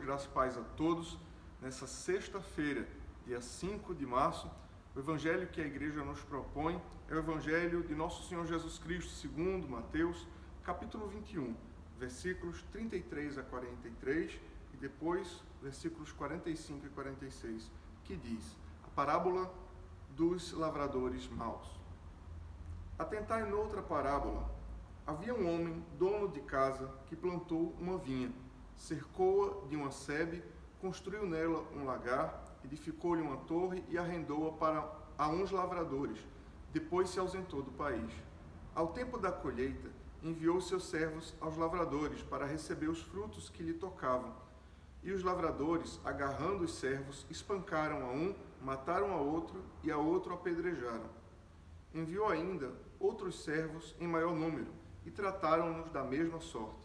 graça e paz a todos. Nessa sexta-feira, dia 5 de março, o evangelho que a igreja nos propõe é o evangelho de nosso Senhor Jesus Cristo, segundo Mateus, capítulo 21, versículos 33 a 43 e depois versículos 45 e 46, que diz: a parábola dos lavradores maus. Atentai noutra parábola. Havia um homem, dono de casa, que plantou uma vinha, cercou-a de uma sebe, construiu nela um lagar, edificou-lhe uma torre e arrendou-a a uns lavradores. Depois se ausentou do país. Ao tempo da colheita, enviou seus servos aos lavradores para receber os frutos que lhe tocavam. E os lavradores, agarrando os servos, espancaram a um, mataram a outro e a outro apedrejaram. Enviou ainda outros servos em maior número e trataram-nos da mesma sorte.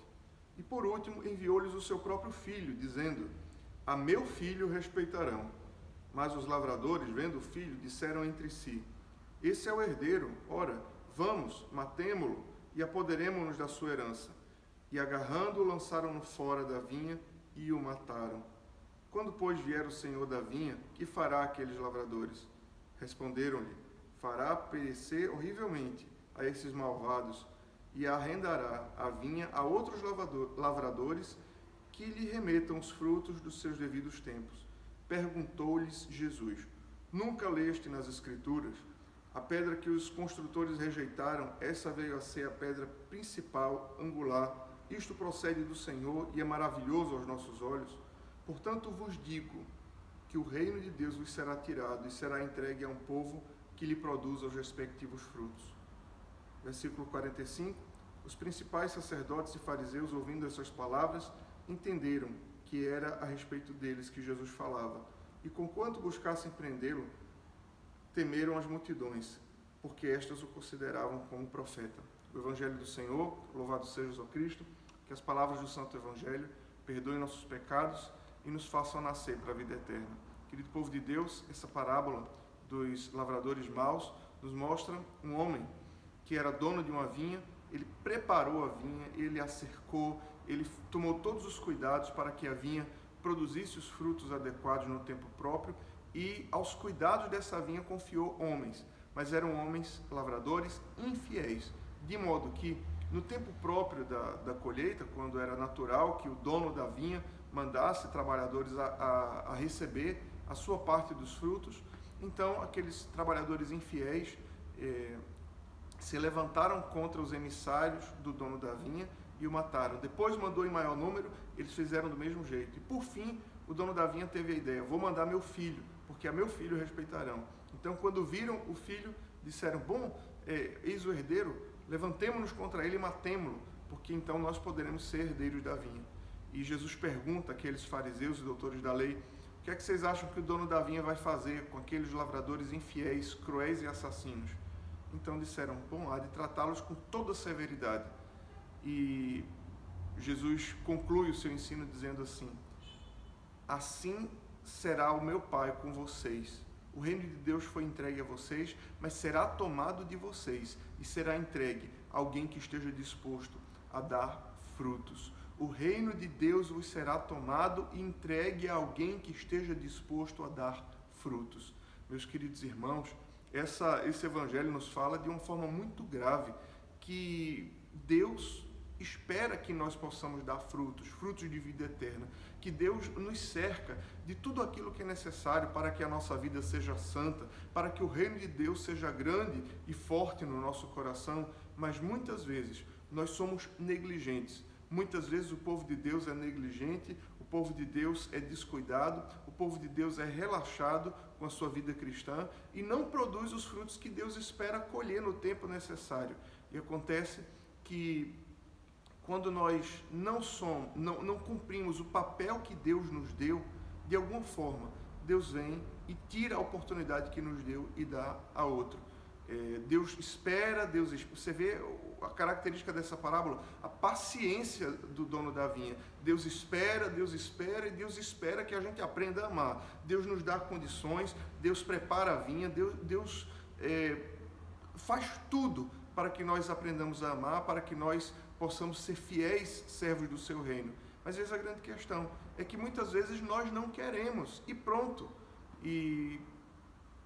E por último enviou-lhes o seu próprio filho, dizendo: a meu filho respeitarão. Mas os lavradores, vendo o filho, disseram entre si: esse é o herdeiro, ora, vamos, matemo-lo e apoderemo-nos da sua herança. E agarrando-o, lançaram-no fora da vinha e o mataram. Quando, pois, vier o senhor da vinha, que fará aqueles lavradores? Responderam-lhe: fará perecer horrivelmente a esses malvados e arrendará a vinha a outros lavradores que lhe remetam os frutos dos seus devidos tempos. Perguntou-lhes Jesus: nunca leste nas Escrituras? A pedra que os construtores rejeitaram, essa veio a ser a pedra principal, angular. Isto procede do Senhor e é maravilhoso aos nossos olhos. Portanto vos digo que o reino de Deus vos será tirado e será entregue a um povo que lhe produza os respectivos frutos. Versículo 45. Os principais sacerdotes e fariseus, ouvindo essas palavras, entenderam que era a respeito deles que Jesus falava. E conquanto buscassem prendê-lo, temeram as multidões, porque estas o consideravam como profeta. O Evangelho do Senhor, louvado seja o Cristo, que as palavras do Santo Evangelho perdoem nossos pecados e nos façam nascer para a vida eterna. Querido povo de Deus, essa parábola dos lavradores maus nos mostra um homem que era dono de uma vinha. Ele preparou a vinha, ele a cercou, ele tomou todos os cuidados para que a vinha produzisse os frutos adequados no tempo próprio, e aos cuidados dessa vinha confiou homens, mas eram homens lavradores infiéis, de modo que no tempo próprio da colheita, quando era natural que o dono da vinha mandasse trabalhadores a receber a sua parte dos frutos, então aqueles trabalhadores infiéis se levantaram contra os emissários do dono da vinha e o mataram. Depois mandou em maior número, eles fizeram do mesmo jeito. E por fim, o dono da vinha teve a ideia: vou mandar meu filho, porque a meu filho respeitarão. Então, quando viram o filho, disseram: bom, eis o herdeiro, levantemo-nos contra ele e matemo-lo, porque então nós poderemos ser herdeiros da vinha. E Jesus pergunta àqueles fariseus e doutores da lei: o que é que vocês acham que o dono da vinha vai fazer com aqueles lavradores infiéis, cruéis e assassinos? Então disseram: bom, há de tratá-los com toda severidade. E Jesus conclui o seu ensino dizendo assim: assim será o meu Pai com vocês. O reino de Deus foi entregue a vocês, mas será tomado de vocês e será entregue a alguém que esteja disposto a dar frutos. O reino de Deus vos será tomado e entregue a alguém que esteja disposto a dar frutos. Meus queridos irmãos, esse evangelho nos fala de uma forma muito grave que Deus espera que nós possamos dar frutos de vida eterna, que Deus nos cerca de tudo aquilo que é necessário para que a nossa vida seja santa, para que o reino de Deus seja grande e forte no nosso coração, mas muitas vezes nós somos negligentes. Muitas vezes o povo de Deus é negligente, o povo de Deus é descuidado, o povo de Deus é relaxado com a sua vida cristã e não produz os frutos que Deus espera colher no tempo necessário. E acontece que quando nós não cumprimos o papel que Deus nos deu, de alguma forma, Deus vem e tira a oportunidade que nos deu e dá a outro. Deus espera, você vê a característica dessa parábola, a paciência do dono da vinha. Deus espera e Deus espera que a gente aprenda a amar. Deus nos dá condições, Deus prepara a vinha, Deus faz tudo para que nós aprendamos a amar, para que nós possamos ser fiéis servos do seu reino. Mas às vezes a grande questão é que muitas vezes nós não queremos e pronto. E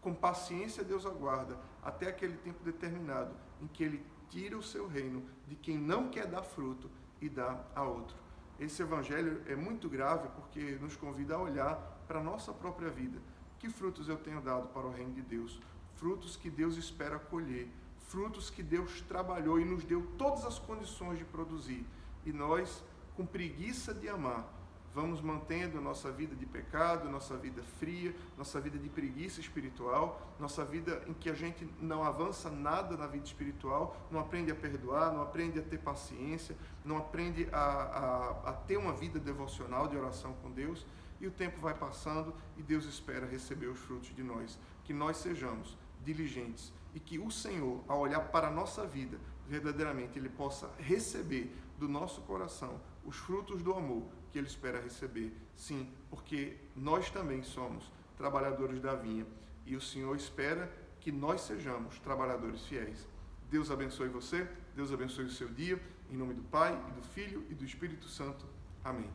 com paciência Deus aguarda até aquele tempo determinado em que Ele tira o seu reino de quem não quer dar fruto e dá a outro. Esse evangelho é muito grave porque nos convida a olhar para a nossa própria vida. Que frutos eu tenho dado para o reino de Deus? Frutos que Deus espera colher, frutos que Deus trabalhou e nos deu todas as condições de produzir. E nós, com preguiça de amar, vamos mantendo nossa vida de pecado, nossa vida fria, nossa vida de preguiça espiritual, nossa vida em que a gente não avança nada na vida espiritual, não aprende a perdoar, não aprende a ter paciência, não aprende a ter uma vida devocional de oração com Deus, e o tempo vai passando e Deus espera receber os frutos de nós. Que nós sejamos diligentes e que o Senhor, ao olhar para a nossa vida, verdadeiramente Ele possa receber do nosso coração os frutos do amor que Ele espera receber. Sim, porque nós também somos trabalhadores da vinha e o Senhor espera que nós sejamos trabalhadores fiéis. Deus abençoe você, Deus abençoe o seu dia, em nome do Pai, e do Filho e do Espírito Santo. Amém.